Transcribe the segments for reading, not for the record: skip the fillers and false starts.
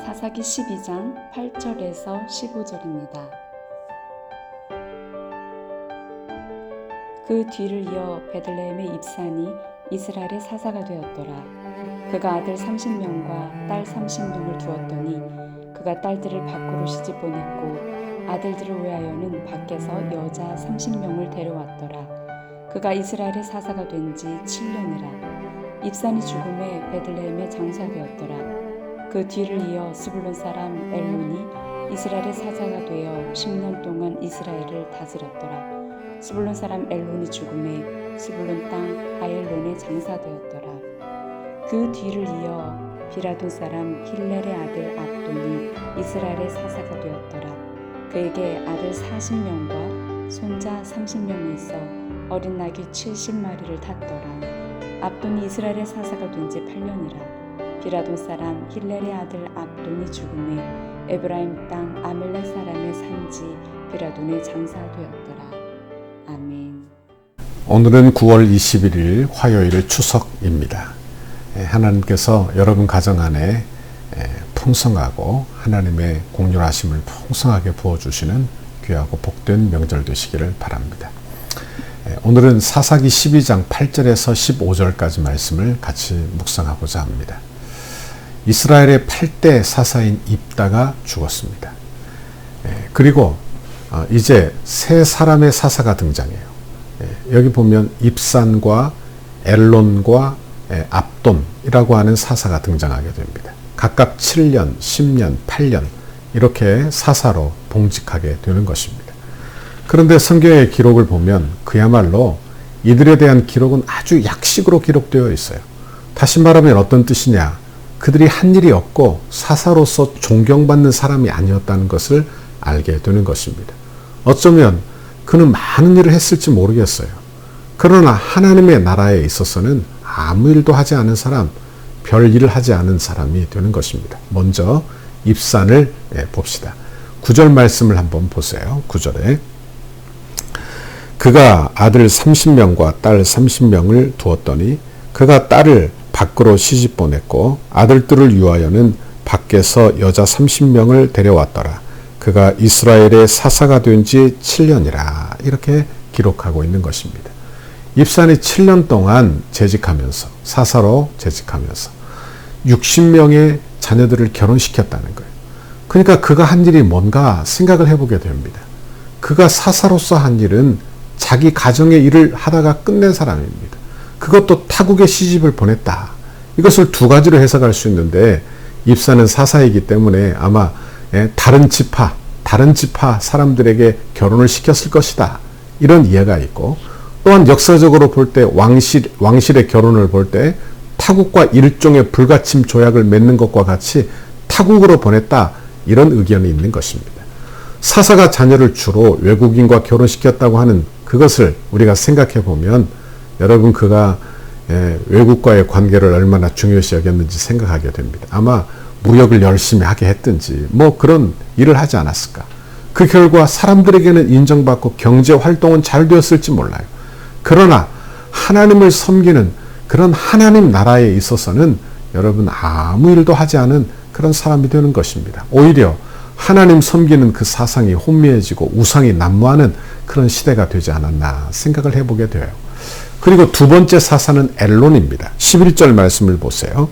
사사기 12장 8절에서 15절입니다. 그 뒤를 이어 베들레헴의 입산이 이스라엘의 사사가 되었더라. 그가 아들 30명과 딸 30명을 두었더니 그가 딸들을 밖으로 시집 보냈고 아들들을 위하여는 밖에서 여자 30명을 데려왔더라. 그가 이스라엘의 사사가 된 지 7년이라. 입산이 죽음에 베들레헴에 장사되었더라. 그 뒤를 이어 스불론 사람 엘론이 이스라엘의 사사가 되어 10년 동안 이스라엘을 다스렸더라. 스불론 사람 엘론이 죽음에 스불론 땅 아엘론에 장사되었더라. 그 뒤를 이어 비라돈 사람 힐렐의 아들 압돈이 이스라엘의 사사가 되었더라. 그에게 아들 40명과 손자 30명이 있어 어린 나귀 70마리를 탔더라. 압돈이 이스라엘의 사사가 된 지 8년이라. 비라돈 사람 힐렐의 아들 압돈이 죽음에 에브라임 땅 아멜렉 사람의 산지 비라돈에 장사되었더라. 아멘. 오늘은 9월 21일 화요일 추석입니다. 하나님께서 여러분 가정 안에 풍성하고 하나님의 공률하심을 풍성하게 부어주시는 귀하고 복된 명절 되시기를 바랍니다. 오늘은 사사기 12장 8절에서 15절까지 말씀을 같이 묵상하고자 합니다. 이스라엘의 8대 사사인 입다가 죽었습니다. 그리고 이제 세 사람의 사사가 등장해요. 여기 보면 입산과 엘론과 압돈이라고 하는 사사가 등장하게 됩니다. 각각 7년, 10년, 8년 이렇게 사사로 봉직하게 되는 것입니다. 그런데 성경의 기록을 보면 그야말로 이들에 대한 기록은 아주 약식으로 기록되어 있어요. 다시 말하면 어떤 뜻이냐? 그들이 한 일이 없고 사사로서 존경받는 사람이 아니었다는 것을 알게 되는 것입니다. 어쩌면 그는 많은 일을 했을지 모르겠어요. 그러나 하나님의 나라에 있어서는 아무 일도 하지 않은 사람, 별 일을 하지 않은 사람이 되는 것입니다. 먼저 입산을 봅시다. 9절 말씀을 한번 보세요. 9절에 그가 아들 30명과 딸 30명을 두었더니 그가 딸을 밖으로 시집 보냈고 아들들을 위하여는 밖에서 여자 30명을 데려왔더라. 그가 이스라엘의 사사가 된 지 7년이라 이렇게 기록하고 있는 것입니다. 입산이 7년 동안 재직하면서 사사로 재직하면서 60명의 자녀들을 결혼시켰다는 거예요. 그러니까 그가 한 일이 뭔가 생각을 해보게 됩니다. 그가 사사로서 한 일은 자기 가정의 일을 하다가 끝낸 사람입니다. 그것도 타국에 시집을 보냈다. 이것을 두 가지로 해석할 수 있는데 입사는 사사이기 때문에 아마 다른 지파 사람들에게 결혼을 시켰을 것이다. 이런 이해가 있고 또한 역사적으로 볼 때 왕실의 결혼을 볼 때 타국과 일종의 불가침 조약을 맺는 것과 같이 타국으로 보냈다. 이런 의견이 있는 것입니다. 사사가 자녀를 주로 외국인과 결혼시켰다고 하는 그것을 우리가 생각해 보면 여러분 그가 외국과의 관계를 얼마나 중요시 여겼는지 생각하게 됩니다. 아마 무역을 열심히 하게 했든지 뭐 그런 일을 하지 않았을까. 그 결과 사람들에게는 인정받고 경제 활동은 잘 되었을지 몰라요. 그러나 하나님을 섬기는 그런 하나님 나라에 있어서는 여러분 아무 일도 하지 않은 그런 사람이 되는 것입니다. 오히려 하나님 섬기는 그 사상이 혼미해지고 우상이 난무하는 그런 시대가 되지 않았나 생각을 해보게 돼요. 그리고 두 번째 사사는 엘론입니다. 11절 말씀을 보세요.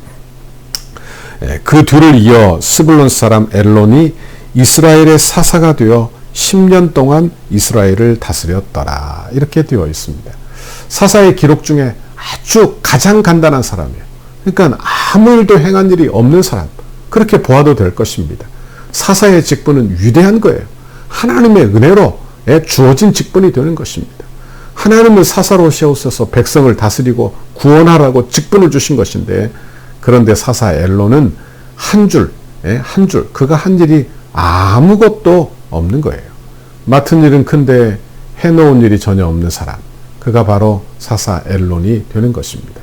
그 뒤를 이어 스불론 사람 엘론이 이스라엘의 사사가 되어 10년 동안 이스라엘을 다스렸더라. 이렇게 되어 있습니다. 사사의 기록 중에 아주 가장 간단한 사람이에요. 그러니까 아무 일도 행한 일이 없는 사람. 그렇게 보아도 될 것입니다. 사사의 직분은 위대한 거예요. 하나님의 은혜로 주어진 직분이 되는 것입니다. 하나님은 사사로 세우셔서 백성을 다스리고 구원하라고 직분을 주신 것인데 그런데 사사 엘론은 한 줄 그가 한 일이 아무것도 없는 거예요. 맡은 일은 큰데 해놓은 일이 전혀 없는 사람. 그가 바로 사사 엘론이 되는 것입니다.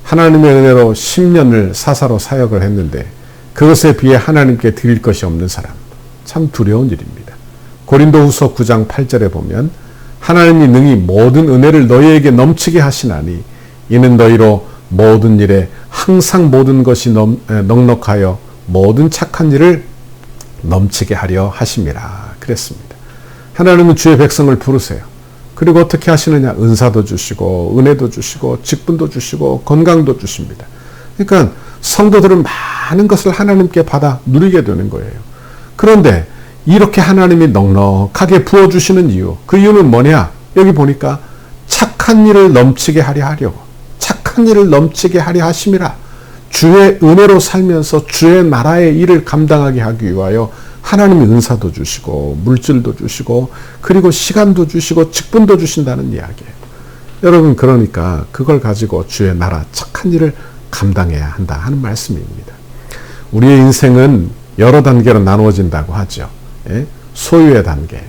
하나님의 은혜로 10년을 사사로 사역을 했는데 그것에 비해 하나님께 드릴 것이 없는 사람. 참 두려운 일입니다. 고린도후서 9장 8절에 보면 하나님이 능히 모든 은혜를 너희에게 넘치게 하시나니 이는 너희로 모든 일에 항상 모든 것이 넉넉하여 모든 착한 일을 넘치게 하려 하심이라 그랬습니다. 하나님은 주의 백성을 부르세요. 그리고 어떻게 하시느냐? 은사도 주시고 은혜도 주시고 직분도 주시고 건강도 주십니다. 그러니까 성도들은 많은 것을 하나님께 받아 누리게 되는 거예요. 그런데 이렇게 하나님이 넉넉하게 부어주시는 이유, 그 이유는 뭐냐? 여기 보니까 착한 일을 넘치게 하려 하려고, 착한 일을 넘치게 하려 하심이라. 주의 은혜로 살면서 주의 나라의 일을 감당하게 하기 위하여 하나님이 은사도 주시고 물질도 주시고 그리고 시간도 주시고 직분도 주신다는 이야기예요. 여러분, 그러니까 그걸 가지고 주의 나라 착한 일을 감당해야 한다 하는 말씀입니다. 우리의 인생은 여러 단계로 나누어진다고 하죠. 소유의 단계,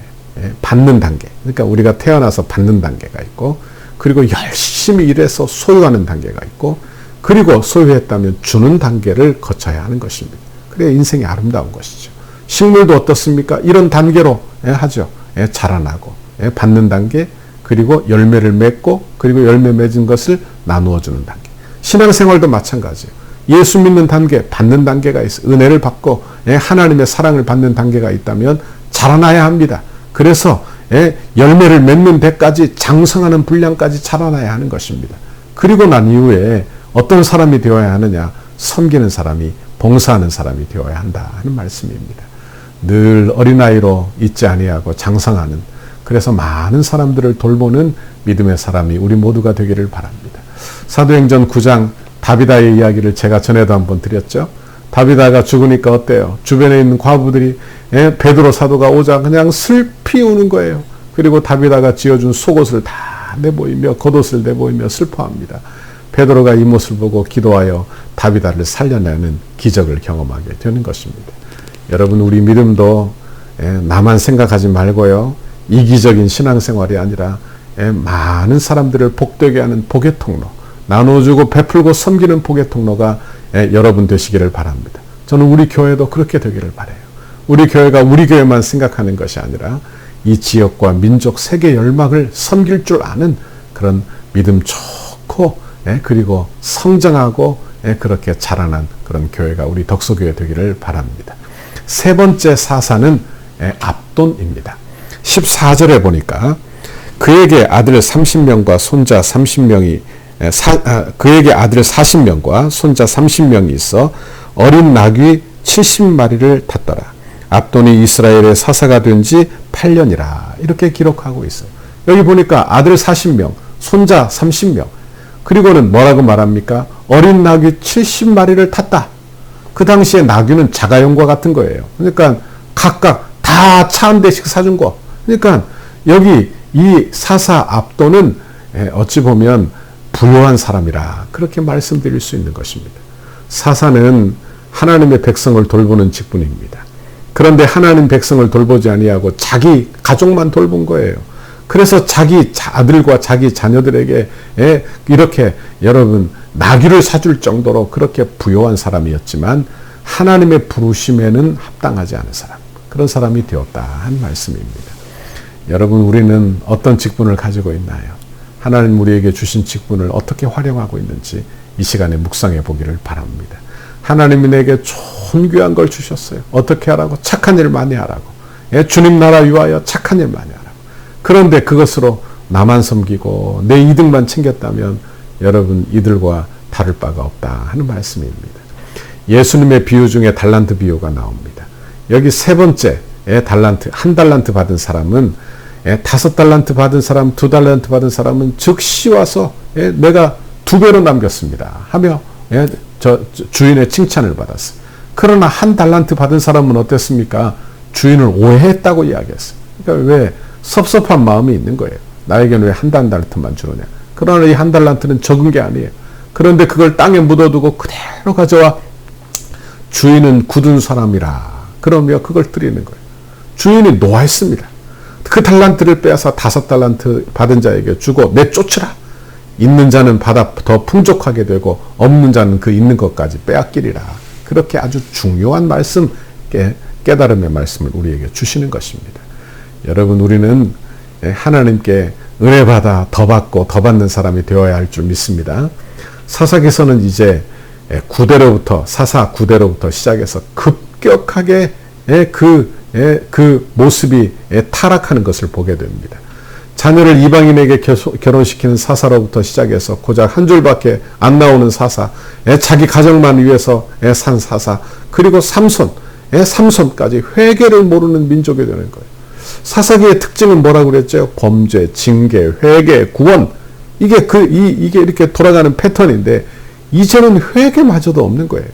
받는 단계. 그러니까 우리가 태어나서 받는 단계가 있고, 그리고 열심히 일해서 소유하는 단계가 있고, 그리고 소유했다면 주는 단계를 거쳐야 하는 것입니다. 그래야 인생이 아름다운 것이죠. 식물도 어떻습니까? 이런 단계로 하죠. 자라나고, 받는 단계, 그리고 열매를 맺고, 그리고 열매 맺은 것을 나누어 주는 단계. 신앙생활도 마찬가지예요. 예수 믿는 단계, 받는 단계가 있어요. 은혜를 받고 하나님의 사랑을 받는 단계가 있다면 자라나야 합니다. 그래서 열매를 맺는 데까지, 장성하는 분량까지 자라나야 하는 것입니다. 그리고 난 이후에 어떤 사람이 되어야 하느냐? 섬기는 사람이, 봉사하는 사람이 되어야 한다 하는 말씀입니다. 늘 어린아이로 있지 아니하고 장성하는, 그래서 많은 사람들을 돌보는 믿음의 사람이 우리 모두가 되기를 바랍니다. 사도행전 9장 다비다의 이야기를 제가 전에도 한번 드렸죠. 다비다가 죽으니까 어때요? 주변에 있는 과부들이 베드로 사도가 오자 그냥 슬피 우는 거예요. 그리고 다비다가 지어준 속옷을 다 내보이며 겉옷을 내보이며 슬퍼합니다. 베드로가 이 모습을 보고 기도하여 다비다를 살려내는 기적을 경험하게 되는 것입니다. 여러분, 우리 믿음도 나만 생각하지 말고요, 이기적인 신앙생활이 아니라 많은 사람들을 복되게 하는 복의 통로, 나눠주고 베풀고 섬기는 복의 통로가 여러분 되시기를 바랍니다. 저는 우리 교회도 그렇게 되기를 바라요. 우리 교회가 우리 교회만 생각하는 것이 아니라 이 지역과 민족, 세계 열막을 섬길 줄 아는 그런 믿음 좋고 그리고 성장하고 그렇게 자라난 그런 교회가 우리 덕소교회 되기를 바랍니다. 세 번째 사사는 압돈입니다. 14절에 보니까 그에게 아들 30명과 손자 30명이 그에게 아들 40명과 손자 30명이 있어 어린 나귀 70마리를 탔더라. 압돈이 이스라엘의 사사가 된 지 8년이라 이렇게 기록하고 있어요. 여기 보니까 아들 40명, 손자 30명, 그리고는 뭐라고 말합니까? 어린 나귀 70마리를 탔다. 그 당시에 나귀는 자가용과 같은 거예요. 그러니까 각각 다 차 한 대씩 사준 거. 그러니까 여기 이 사사 압돈은 어찌 보면 부유한 사람이라 그렇게 말씀드릴 수 있는 것입니다. 사사는 하나님의 백성을 돌보는 직분입니다. 그런데 하나님 백성을 돌보지 아니하고 자기 가족만 돌본 거예요. 그래서 자기 아들과 자기 자녀들에게 이렇게 여러분 나귀를 사줄 정도로 그렇게 부유한 사람이었지만 하나님의 부르심에는 합당하지 않은 사람, 그런 사람이 되었다 하는 말씀입니다. 여러분, 우리는 어떤 직분을 가지고 있나요? 하나님 우리에게 주신 직분을 어떻게 활용하고 있는지 이 시간에 묵상해 보기를 바랍니다. 하나님이 내게 존귀한 걸 주셨어요. 어떻게 하라고? 착한 일 많이 하라고. 주님 나라 위하여 착한 일 많이 하라고. 그런데 그것으로 나만 섬기고 내 이득만 챙겼다면 여러분 이들과 다를 바가 없다 하는 말씀입니다. 예수님의 비유 중에 달란트 비유가 나옵니다. 여기 세 번째 달란트, 한 달란트 받은 사람은 5달란트 받은 사람, 2달란트 받은 사람은 즉시 와서 내가 2배로 남겼습니다 하며 주인의 칭찬을 받았어요. 그러나 한 달란트 받은 사람은 어땠습니까? 주인을 오해했다고 이야기했어요. 그러니까 왜 섭섭한 마음이 있는 거예요. 나에게는 왜 한 달란트만 주느냐. 그러나 이 한 달란트는 적은 게 아니에요. 그런데 그걸 땅에 묻어두고 그대로 가져와 주인은 굳은 사람이라 그러며 그걸 드리는 거예요. 주인이 노하였습니다. 그 달란트를 빼앗아 5달란트 받은 자에게 주고 내쫓으라. 있는 자는 받아 더 풍족하게 되고 없는 자는 그 있는 것까지 빼앗기리라. 그렇게 아주 중요한 말씀, 깨달음의 말씀을 우리에게 주시는 것입니다. 여러분, 우리는 하나님께 은혜 받아 더 받고 더 받는 사람이 되어야 할 줄 믿습니다. 사사기서는 이제 사사 9대로부터 시작해서 급격하게 그 모습이 타락하는 것을 보게 됩니다. 자녀를 이방인에게 결혼시키는 사사로부터 시작해서 고작 한 줄밖에 안 나오는 사사, 자기 가정만 위해서 산 사사, 그리고 삼손까지 회개를 모르는 민족이 되는 거예요. 사사기의 특징은 뭐라고 그랬죠? 범죄, 징계, 회개, 구원. 이게 이렇게 돌아가는 패턴인데, 이제는 회개마저도 없는 거예요.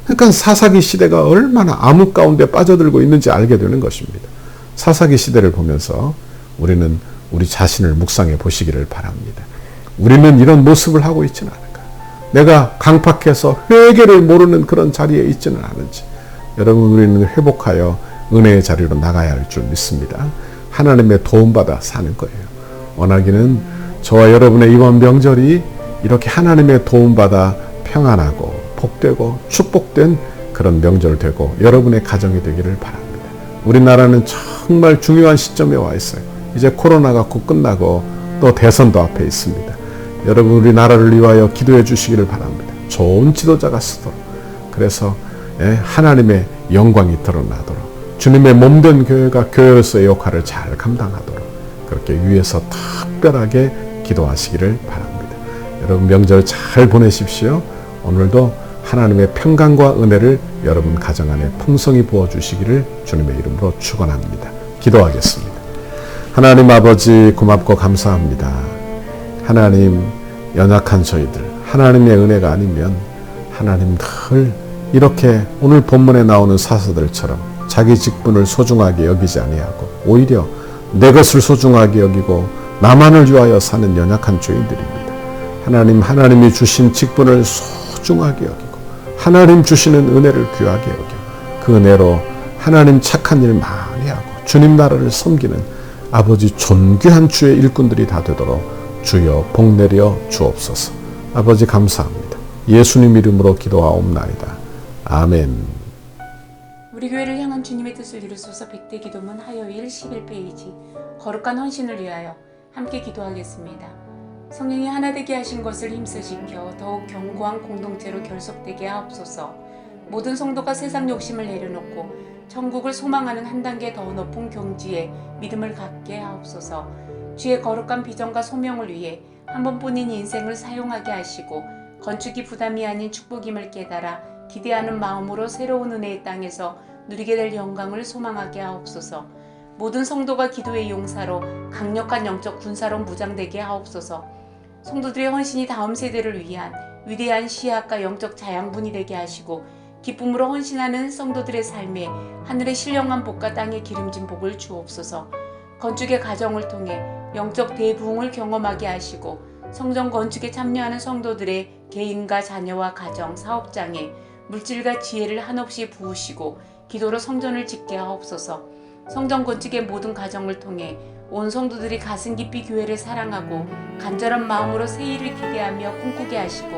그러니까 사사기 시대가 얼마나 암흑 가운데 빠져들고 있는지 알게 되는 것입니다. 사사기 시대를 보면서 우리는 우리 자신을 묵상해 보시기를 바랍니다. 우리는 이런 모습을 하고 있지는 않을까? 내가 강팍해서 회개를 모르는 그런 자리에 있지는 않은지. 여러분, 우리는 회복하여 은혜의 자리로 나가야 할 줄 믿습니다. 하나님의 도움받아 사는 거예요. 원하기는 저와 여러분의 이번 명절이 이렇게 하나님의 도움받아 평안하고 복되고 축복된 그런 명절 되고 여러분의 가정이 되기를 바랍니다. 우리나라는 정말 중요한 시점에 와 있어요. 이제 코로나가 곧 끝나고 또 대선도 앞에 있습니다. 여러분, 우리나라를 위하여 기도해 주시기를 바랍니다. 좋은 지도자가 쓰도록. 그래서 하나님의 영광이 드러나도록, 주님의 몸된 교회가 교회로서의 역할을 잘 감당하도록 그렇게 위에서 특별하게 기도하시기를 바랍니다. 여러분, 명절 잘 보내십시오. 오늘도 하나님의 평강과 은혜를 여러분 가정 안에 풍성히 부어주시기를 주님의 이름으로 축원합니다. 기도하겠습니다. 하나님 아버지, 고맙고 감사합니다. 하나님, 연약한 저희들, 하나님의 은혜가 아니면 하나님 늘 이렇게 오늘 본문에 나오는 사사들처럼 자기 직분을 소중하게 여기지 아니하고 오히려 내 것을 소중하게 여기고 나만을 위하여 사는 연약한 죄인들입니다. 하나님이 주신 직분을 소중하게 여기고 하나님 주시는 은혜를 귀하게 여겨 그 은혜로 하나님 착한 일 많이 하고 주님 나라를 섬기는 아버지 존귀한 주의 일꾼들이 다 되도록 주여 복 내려 주옵소서. 아버지 감사합니다. 예수님 이름으로 기도하옵나이다. 아멘. 우리 교회를 향한 주님의 뜻을 이루소서. 100대 기도문 화요일 11페이지 거룩한 헌신을 위하여 함께 기도하겠습니다. 성령이 하나 되게 하신 것을 힘쓰시켜 더욱 견고한 공동체로 결속되게 하옵소서. 모든 성도가 세상 욕심을 내려놓고 천국을 소망하는 한 단계 더 높은 경지에 믿음을 갖게 하옵소서. 주의 거룩한 비전과 소명을 위해 한 번뿐인 인생을 사용하게 하시고 건축이 부담이 아닌 축복임을 깨달아 기대하는 마음으로 새로운 은혜의 땅에서 누리게 될 영광을 소망하게 하옵소서. 모든 성도가 기도의 용사로 강력한 영적 군사로 무장되게 하옵소서. 성도들의 헌신이 다음 세대를 위한 위대한 시학과 영적 자양분이 되게 하시고 기쁨으로 헌신하는 성도들의 삶에 하늘의 신령한 복과 땅의 기름진 복을 주옵소서. 건축의 가정을 통해 영적 대부흥을 경험하게 하시고 성전 건축에 참여하는 성도들의 개인과 자녀와 가정, 사업장에 물질과 지혜를 한없이 부으시고 기도로 성전을 짓게 하옵소서. 성전 건축의 모든 과정을 통해 온 성도들이 가슴 깊이 교회를 사랑하고 간절한 마음으로 새 일을 기대하며 꿈꾸게 하시고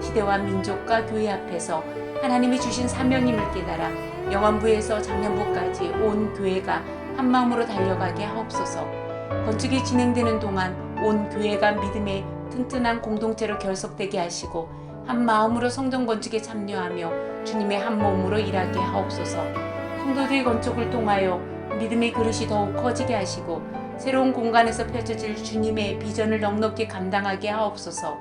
시대와 민족과 교회 앞에서 하나님이 주신 사명임을 깨달아 영안부에서 장년부까지 온 교회가 한 마음으로 달려가게 하옵소서. 건축이 진행되는 동안 온 교회가 믿음의 튼튼한 공동체로 결속되게 하시고 한 마음으로 성전 건축에 참여하며 주님의 한 몸으로 일하게 하옵소서. 성도들의 건축을 통하여 믿음의 그릇이 더욱 커지게 하시고 새로운 공간에서 펼쳐질 주님의 비전을 넉넉히 감당하게 하옵소서.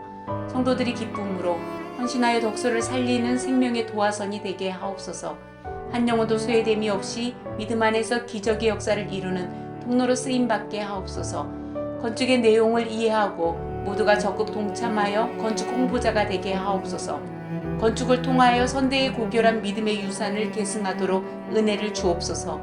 성도들이 기쁨으로 헌신하여 덕소를 살리는 생명의 도화선이 되게 하옵소서. 한 영혼도 소외됨이 없이 믿음 안에서 기적의 역사를 이루는 통로로 쓰임받게 하옵소서. 건축의 내용을 이해하고 모두가 적극 동참하여 건축 홍보자가 되게 하옵소서. 건축을 통하여 선대의 고결한 믿음의 유산을 계승하도록 은혜를 주옵소서.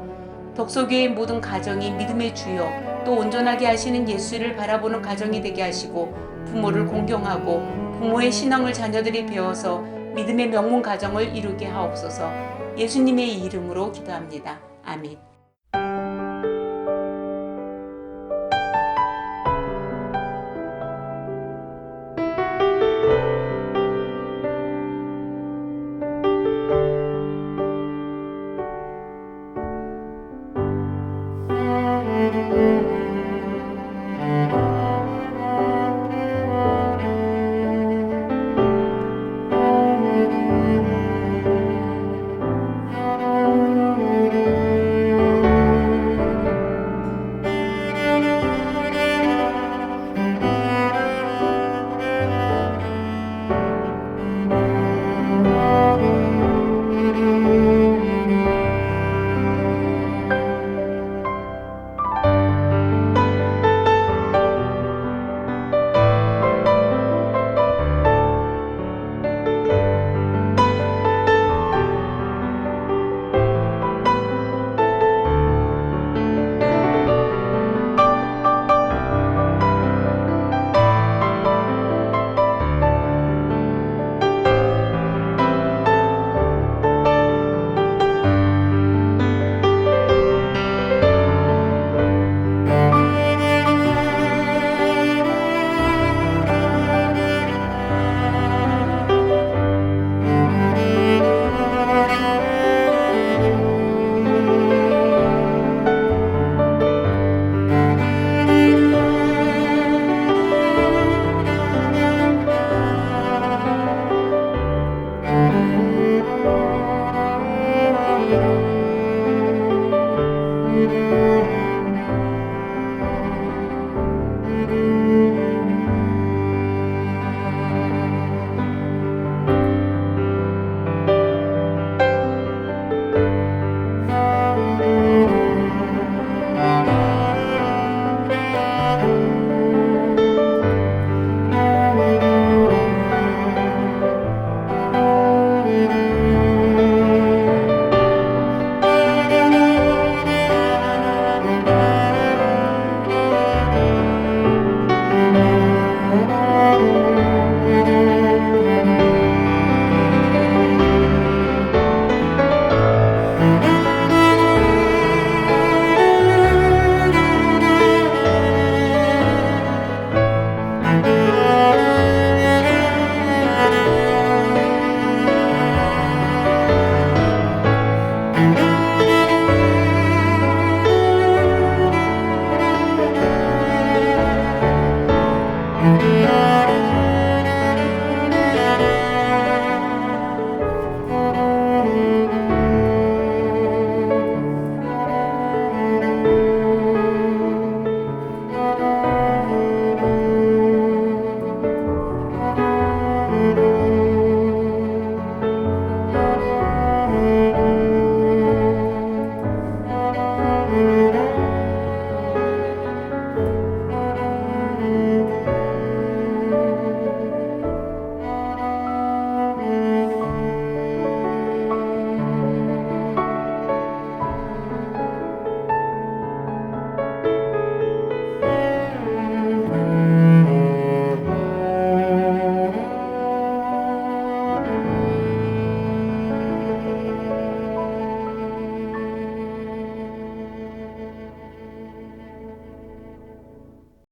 덕소교의 모든 가정이 믿음의 주여 또 온전하게 하시는 예수를 바라보는 가정이 되게 하시고 부모를 공경하고 부모의 신앙을 자녀들이 배워서 믿음의 명문 가정을 이루게 하옵소서. 예수님의 이름으로 기도합니다. 아멘.